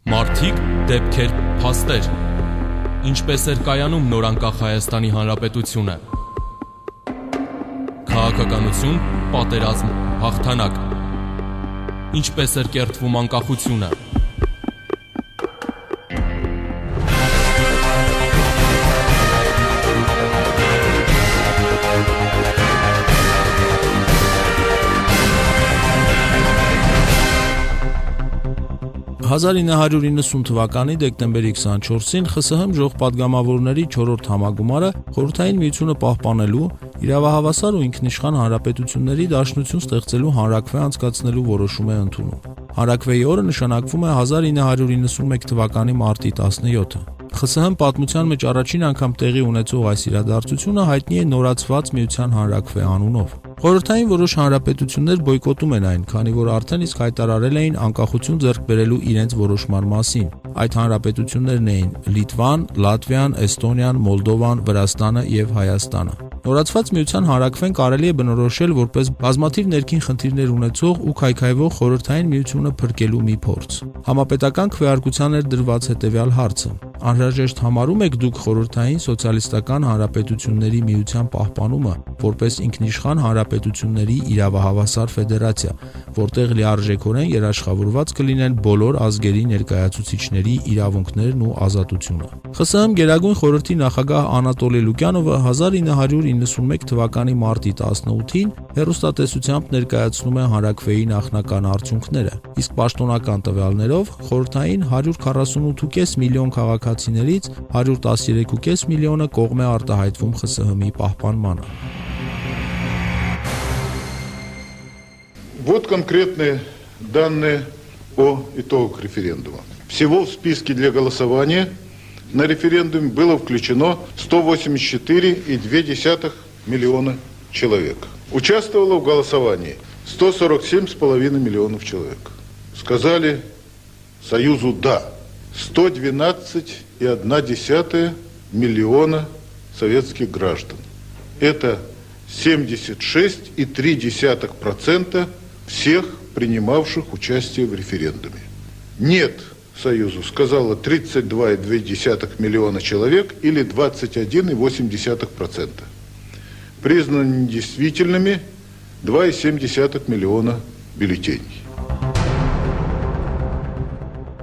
Մարդիկ, դեպքեր, փաստեր։ Ինչպես էր կայանում նորանկախ Հայաստանի Հանրապետությունը։ Քաղաքականություն, պատերազմ, հաղթանակ։ Ինչպես էր կերտվում անկախությունը։ «1990 թվականի դեկտեմբերի 24-ին ԽՍՀՄ ժողովպատգամավորների 4-րդ համագումարը Խորհրդային Միությունը պահպանելու, իրավահավասար ու ինքնիշխան հանրապետությունների դաշնություն ստեղծելու հանրաքվե անցկացնելու որոշում է ընդունում։ Հանրաքվեի օրը նշանակվում է 1991 թվականի մարտի 17-ը։ ԽՍՀՄ պատմության մեջ առաջին անգամ տեղի ունեցող այս իրադարձությունը հայտնի է նորացված Միության հանրաքվե անունով։ Խորհրդային որոշ հանրապետություններ բոյկոտում են այն, քանի որ արդեն իսկ հայտարարել էին անկախություն ձեռք բերելու իրենց որոշման մասին։ Այդ հանրապետություններն էին Լիտվան, Լատվիան, Էստոնիան, Մոլդովան, Վրաստանը եւ Հայաստանը։ Նորացված Միության հանրաքվեն կարելի է բնորոշել որպես բազմաթիվ ներքին խնդիրներ ունեցող ու քայքայվող Խորհրդային Միությունը փրկելու մի փորձ։ Համապետական քվեարկության էր դրված հետևյալ հարցը. անհրաժեշտ համարում եք դուք Խորհրդային Սոցիալիստական Հանրապետությունների Միության պահպանումը որպես ինքնիշխան հանրապետությունների իրավահավասար ֆեդերացիա, որտեղ լիարժեքորեն երաշխավորված կլինեն բոլոր ազգերի ներկայացուցիչների իրավունքներն ու ազատությունը։ ԽՍՀՄ Գերագույն խորհրդի նախագահ Անատոլի Լուկյանովը 1991 թվականի մարտի 18-ին հեռուստատեսությամբ ներկայացնում է հանրաքվեի նախնական արդյունքները, իսկ պաշտոնական տվյալներով խորհրդային 148.5 միլիոն քաղաքացիներից 113.5 միլիոնը կողմ է արտահայտվում ԽՍՀՄ-ի պահպանմանը։ Вот конкретные данные о итогах референдума. Всего в списке для голосования на референдуме было включено 184,2 миллиона человек. Участвовало в голосовании 147,5 миллионов человек. Сказали Союзу «да». 112,1 миллиона советских граждан. Это 76,3% всех принимавших участие в референдуме. Нет Союзу сказало 32,2 миллиона человек или 21,8%. Признаны недействительными 2,7 миллиона бюллетеней.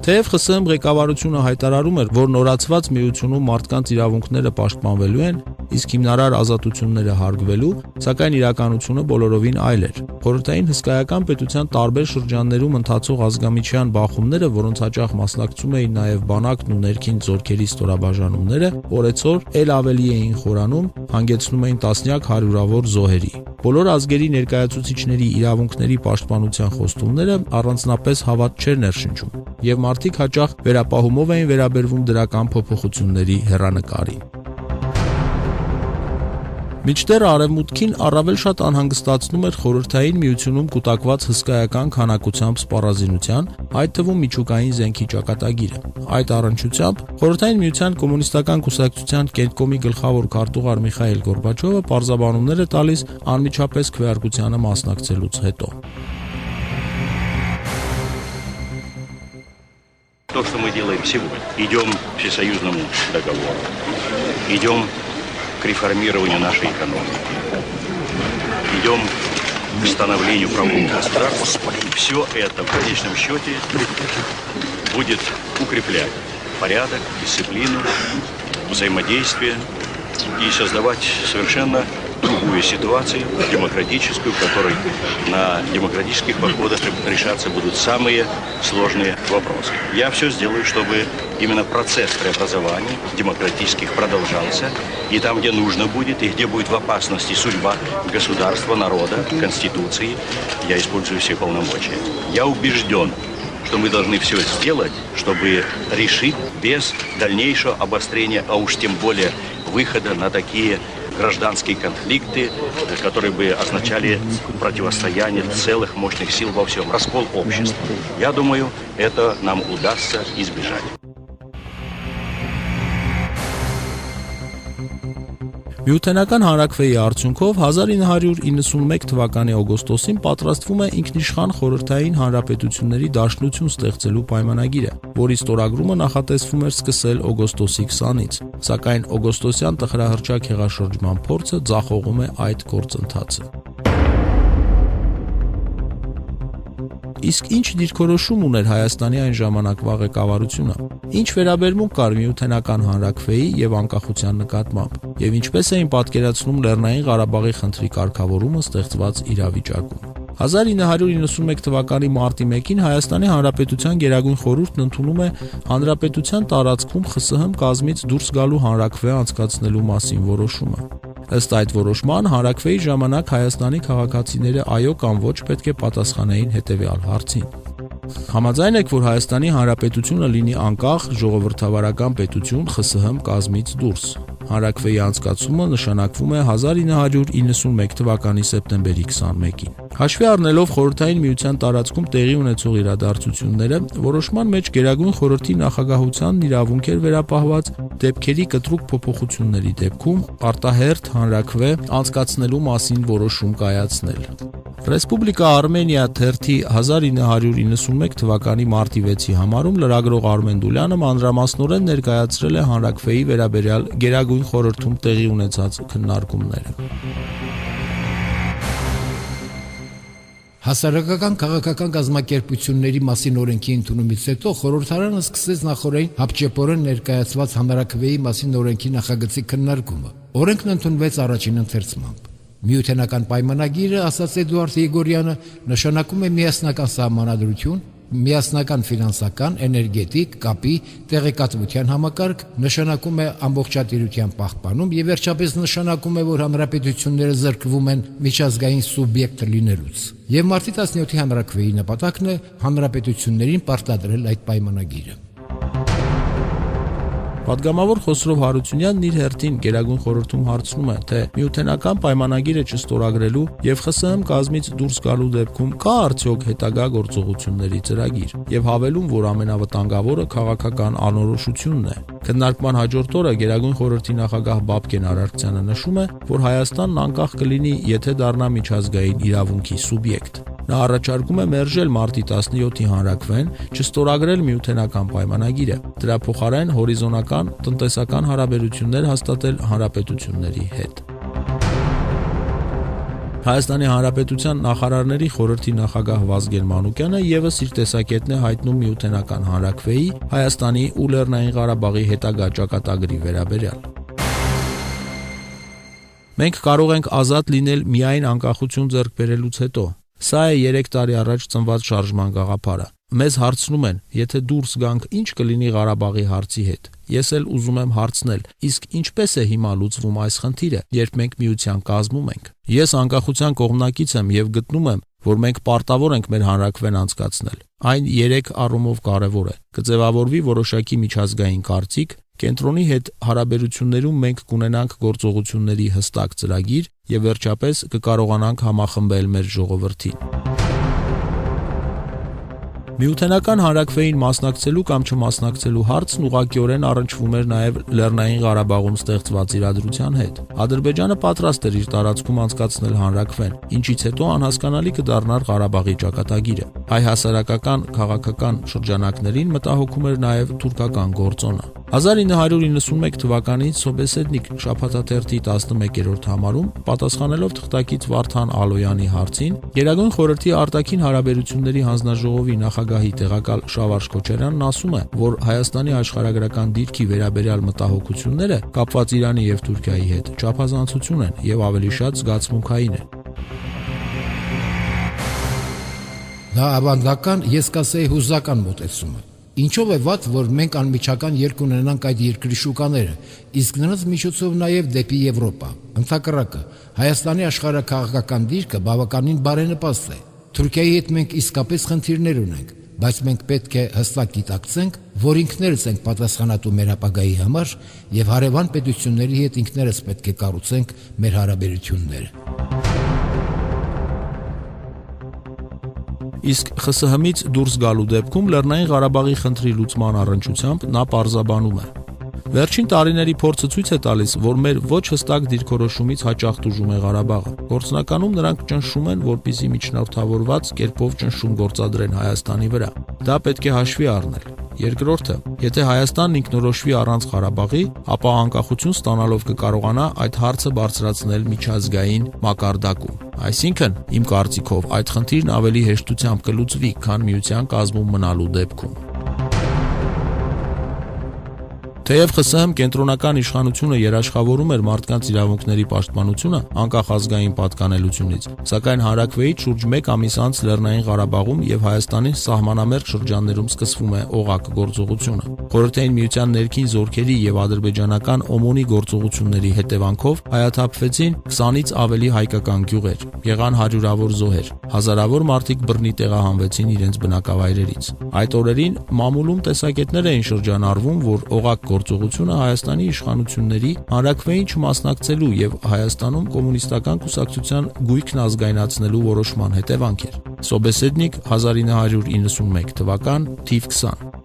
Թեև ԽՍՀՄ ղեկավարությունը հայտարարում էր, որ նորացված միությունում մարդկանց իրավունքները պաշտպանվելու են, իսկ հիմնարար ազատությունները հարգվելու, սակայն իրականությունը բոլորովին այլ էր։ Խորհրդային հսկայական պետության տարբեր շրջաններում ընթացող ազգամիջյան բախումները, որոնց հաճախ մասնակցում էին նաև բանակն ու ներքին զորքերի ստորաբաժանումները, օրեցօր ել ավելի էին խորանում, հանգեցնում էին տասնյակ հարյուրավոր զոհերի։ Բոլոր ազգերի ներկայացուցիչների իրավունքների պաշտպանության խոստումները առանձնապես հավատ չէր ներշնչում, եւ մարդիկ հաճախ վերապահումով էին վերաբերվում դրական փոփոխությունների հեռանկարին։ Մինչդեռ արևմուտքին առավել շատ անհանգստացնում էր Խորհրդային Միությունում կուտակված հսկայական քանակությամբ սպառազինության, այդ թվում միջուկային զենքի ճակատագիրը։ Այդ առնչությամբ Խորհրդային Միության կոմունիստական կուսակցության կենտկոմի գլխավոր քարտուղար Միխայիլ Գորբաչովը պարզաբանումներ է տալիս անմիջապես քվեարկությանը մասնակցելուց հետո։ То, что мы делаем сегодня, идем к всесоюзному договору, идем к реформированию нашей экономики, идем к становлению правового государства. Все это в конечном счете будет укреплять порядок, дисциплину, взаимодействие и создавать совершенно другую ситуацию, демократическую, в которой на демократических подходах решаться будут самые сложные вопросы. Я все сделаю, чтобы именно процесс преобразований демократических продолжался, и там, где нужно будет, и где будет в опасности судьба государства, народа, конституции, я использую все полномочия. Я убежден, что мы должны все сделать, чтобы решить без дальнейшего обострения, а уж тем более выхода на такие гражданские конфликты, которые бы означали противостояние целых мощных сил во всем, раскол общества. Я думаю, это нам удастся избежать. Միութենական հանրաքվեի արդյունքով 1991 թվականի օգոստոսին պատրաստվում է ինքնիշխան խորհրդային հանրապետությունների դաշնություն ստեղծելու պայմանագիրը, որի ստորագրումը նախատեսվում էր սկսել օգոստոսի 20-ից, սակայն օգոստոսյան տխրահռչակ հեղաշրջման փորձը ձախողում է այդ գործընթացը։ Իսկ ինչ դիրքորոշում ուներ Հայաստանի այն ժամանակվա ղեկավարությունը, ինչ վերաբերմունք կար Միութենական հանրաքվեի եւ անկախության նկատմամբ, եւ ինչպես էին պատկերացնում Լեռնային Ղարաբաղի խնդրի կարգավորումը ստեղծված իրավիճակում։ 1991 թվականի մարտի 1-ին Հայաստանի Հանրապետության Գերագույն խորհուրդն ընդունում է Հանրապետության տարածքում ԽՍՀՄ կազմից դուրս գալու հանրաքվե անցկացնելու մասին որոշումը։ Ըստ այդ որոշման հանրաքվեի ժամանակ Հայաստանի քաղաքացիները այո կամ ոչ պետք է պատասխանեին հետևյալ հարցին. Համաձայն եք, որ Հայաստանի Հանրապետությունը լինի անկախ ժողովրդավարական պետություն ԽՍՀՄ կազմից դուրս։ Հանրաքվեի անցկացումը նշանակվում է 1991 թվականի սեպտեմբերի 21-ին։ Հաշվի առնելով Խորհրդային Միության տարածքում տեղի ունեցող իրադարձությունները, որոշման մեջ Գերագույն խորհրդի նախագահությանն իրավունք էր վերապահված դեպքերի կտրուկ փոփոխությունների դեպքում արտահերթ հանրաքվե անցկացնելու մասին որոշում կայացնել։ Ռեսպուբլիկա Արմենիա թերթի 1991 թվականի մարտի 6-ի համարում լրագրող Արմեն Դուլյանը մանրամասնորեն ներկայացրել է հանրաքվեի վերաբերյալ Գերագույն խորհրդում տեղի ունեցած քննարկումները։ Հասարակական քաղաքական կազմակերպությունների մասին օրենքի ընդունումից հետո խորհրդարանը սկսեց նախօրեին հապճեպորեն ներկայացված հանրաքվեի մասին օրենքի նախագծի քննարկումը։ Օրենքն ընդունվեց առաջին ընթերցմամբ։ Միութենական պայմանագիրը, ասաց Էդուարդ Եգորյանը, նշանակում է միասնական սահմանադրություն, միասնական ֆինանսական, էներգետիկ, կապի, տեղեկատվության համակարգ, նշանակում է ամբողջատիրության պահպանում եւ վերջապես նշանակում է, որ հանրապետությունները զրկվում են միջազգային սուբյեկտ լինելուց։ Եվ մարտի 17-ի հանրաքվեի նպատակն է հանրապետություններին պարտադրել այդ պայմանագիրը։ Պատգամավոր Խոսրով Հարությունյանն իր հերթին Գերագույն խորհրդում հարցնում է, թե Միութենական պայմանագիրը չստորագրելու եւ ԽՍՀՄ կազմից դուրս գալու դեպքում կա արդյոք հետագա գործողությունների ծրագիր, եւ հավելում, որ ամենավտանգավորը քաղաքական անորոշությունն է։ Քննարկման հաջորդ օրը Գերագույն խորհրդի նախագահ Բաբկեն Արարքցյանը նշում է, որ Հայաստանն անկախ կլինի, եթե դառնա միջազգային իրավունքի սուբյեկտ։ Նա առաջարկում է մերժել մարտի 17-ի հանրաքվեն, չստորագրել Միութենական պայմանագիրը, դրա փոխարեն հորիզոնական տնտեսական հարաբերություններ հաստատել հանրապետությունների հետ։ Հայաստանի Հանրապետության նախարարների խորհրդի նախագահ Վազգեն Մանուկյանը եւս իր տեսակետն է հայտնում Միութենական հանրաքվեի, Հայաստանի ու Լեռնային Ղարաբաղի հետագա ճակատագրի վերաբերյալ։ Մենք կարող ենք ազատ լինել միայն անկախություն ձեռք բերելուց հետո։ Սա է 3 տարի առաջ ծնված շարժման գաղափարը։ Մեզ հարցնում են, եթե դուրս գանք, ինչ կլինի Ղարաբաղի հարցի հետ։ Ես էլ ուզում եմ հարցնել, իսկ ինչպես է հիմա լուծվում այս խնդիրը, երբ մենք միության կազմում ենք։ Ես անկախության կողմնակից եմ եւ գտնում եմ, որ մենք պարտավոր ենք մեր հանրաքվեն անցկացնել։ Այն 3 առումով կարևոր է։ Կձևավորվի որոշակի միջազգային կարծիք, կենտրոնի հետ հարաբերություններում մենք կունենանք գործողությունների հստակ ծրագիր եւ վերջապես կկարողանանք համախմբել մեր ժողովրդին։ Միութենական հանրաքվեին մասնակցելու կամ չմասնակցելու հարցն ուղղակիորեն առնչվում էր նաև Լեռնային Ղարաբաղում ստեղծված իրադրության հետ։ Ադրբեջանը պատրաստ էր իր տարածքում անցկացնել հանրաքվեն, ինչից հետո անհասկանալի կդառնար Ղարաբաղի ճակատագիրը։ Հայ հասարակական քաղաքական շրջանակներին մտահոգում էր նաև թուրքական գործոնը։ 1991 թվականին Սոբեսեդնիկ շաբաթաթերթի 11-րդ համարում, պատասխանելով թղթակից Վարդան Ալոյանի հարցին, Գերագույն խորհրդի արտաքին հարաբերությունների հանձնաժողովի նախագահի տեղակալ Շավարժ Քոչարյանն ասում է, որ Հայաստանի աշխարհագրական դիրքի վերաբերյալ մտահոգությունները կապված Իրանի եւ Թուրքիայի հետ չափազանցություն են եւ ավելի շատ զգացմունքային են։ Դա ավանդական, ես կասեի հուզական մոտեցում է։ Ինչով է վատ, որ մենք անմիջական երկ ունենանք այդ երկրի շուկաները, իսկ նրանց միջոցով նաև դեպի Եվրոպա։ Ընդհակառակը, Հայաստանի աշխարհաքաղաքական դիրքը բավականին բարենպաստ է։ Թուրքիայի հետ մենք իսկապես խնդիրներ ունենք, բայց մենք պետք է հստակ գիտակցենք, որ ինքներս ենք պատասխանատու մեր ապագայի համար եւ հարևան պետությունների հետ ինքներս պետք է կառուցենք մեր հարաբերությունները։ Իսկ ԽՍՀՄ-ից դուրս գալու դեպքում Լեռնային Ղարաբաղի խնդրի լուծման առնչությամբ նա պարզաբանում է. Վերջին տարիների փորձը ցույց է տալիս, որ մեր ոչ հստակ դիրքորոշումից հաճախ տուժում է Ղարաբաղը։ Գործնականում նրանք ճնշում են, որպեսզի միջնորդավորված կերպով ճնշում գործադրեն Հայաստանի վրա։ Դա պետք է հաշվի առնել։ Երկրորդը, եթե Հայաստանն ինքնորոշվի առանց Ղարաբաղի, ապա անկախություն ստանալով կկարողանա այդ հարցը բարձրացնել միջազգային մակարդակում։ Այսինքն, իմ կարծիքով, այդ խնդիրն ավելի հեշտությամբ կլուծվի, քան միության կազմում մնալու դեպքում։ Թեև ԽՍՀՄ կենտրոնական իշխանությունը երաշխավորում էր մարդկանց իրավունքների պաշտպանությունը անկախ ազգային պատկանելությունից, սակայն հանրաքվեից շուրջ 1 ամիս անց Լեռնային Ղարաբաղում եւ Հայաստանի սահմանամերձ շրջաններում սկսվում է օղակ գործողությունը։ Խորհրդային Միության ներքին զորքերի եւ ադրբեջանական ՕՄՈՆ-ի գործողությունների հետևանքով հայաթափվեցին 20-ից ավելի հայկական գյուղեր, եղան հարյուրավոր զոհեր, հազարավոր մարդիկ բռնի տեղահանվեցին իրենց բնակավայրերից։ Այդ օրերին մամուլում տեսակետներ էին շրջանառվում, որ օղակ գործողությունը Հայաստանի իշխանությունների հանրաքվեին չմասնակցելու եւ Հայաստանում կոմունիստական կուսակցության գույքն ազգայնացնելու որոշման հետևանք էր։ Սոբեսեդնիկ 1991 թվական թիվ 20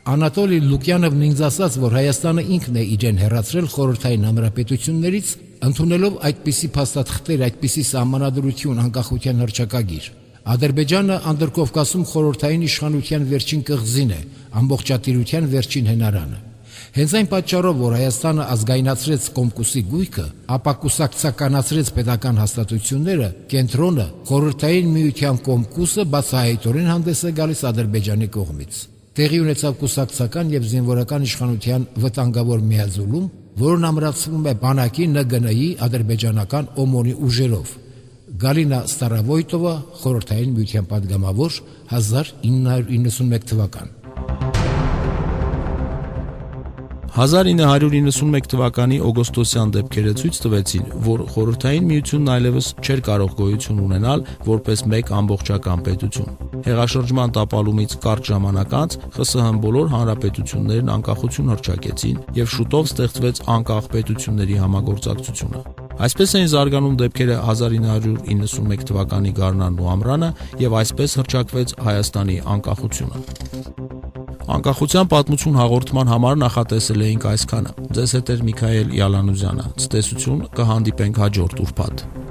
Անատոլի Լուկյանովն ինձ ասաց, որ Հայաստանը ինքն է իրեն հեռացրել խորհրդային հանրապետություններից, ընդունելով այդպիսի փաստաթղթեր, այդպիսի սահմանադրություն, անկախության հռչակագիր։ Ադրբեջանը Անդրկովկասում խորհրդային իշխանության վերջին կղզին է, ամբողջատիրության վերջին հենարանը։ Հենց այն պատճառով, որ Հայաստանը ազգայնացրեց Կոմկուսի գույքը, ապա կուսակցականացրեց պետական հաստատությունները, կենտրոնը խորհրդային միության Կոմկուսը բացահայտորեն հանդես է գալիս Ադրբեջանի կողմից։ Տեղի ունեցավ կուսակցական եւ զինվորական իշխանության վտանգավոր միաձուլում, որն ամրացվում է բանակի ՆԳՆ-ի ադրբեջանական ՕՄՈՆ-ի ուժերով։ Գալինա Ստարավոյտովա, խորհրդային միության պատգամավոր, 1991 թվական։ 1991 թվականի օգոստոսյան դեպքերը ցույց տվեցին, որ խորհրդային միությունն այլևս չէր կարող գոյություն ունենալ որպես մեկ ամբողջական պետություն։ Հեղաշրջման տապալումից կարճ ժամանակ անց ԽՍՀՄ բոլոր հանրապետություններն անկախություն հռչակեցին եւ շուտով ստեղծվեց անկախ պետությունների համագործակցությունը։ Այսպես էին զարգանում դեպքերը 1991 թվականի գարնանն ու ամռանը եւ այսպես հռչակվեց Հայաստանի անկախությունը։ Անկախության պատմություն հաղորդման համար նախատեսել էինք այսքանը։ Ձեզ հետ էր Միքայել Յալանուզյանը։ Ցտեսություն, կհանդիպենք հաջորդ ուրբաթ։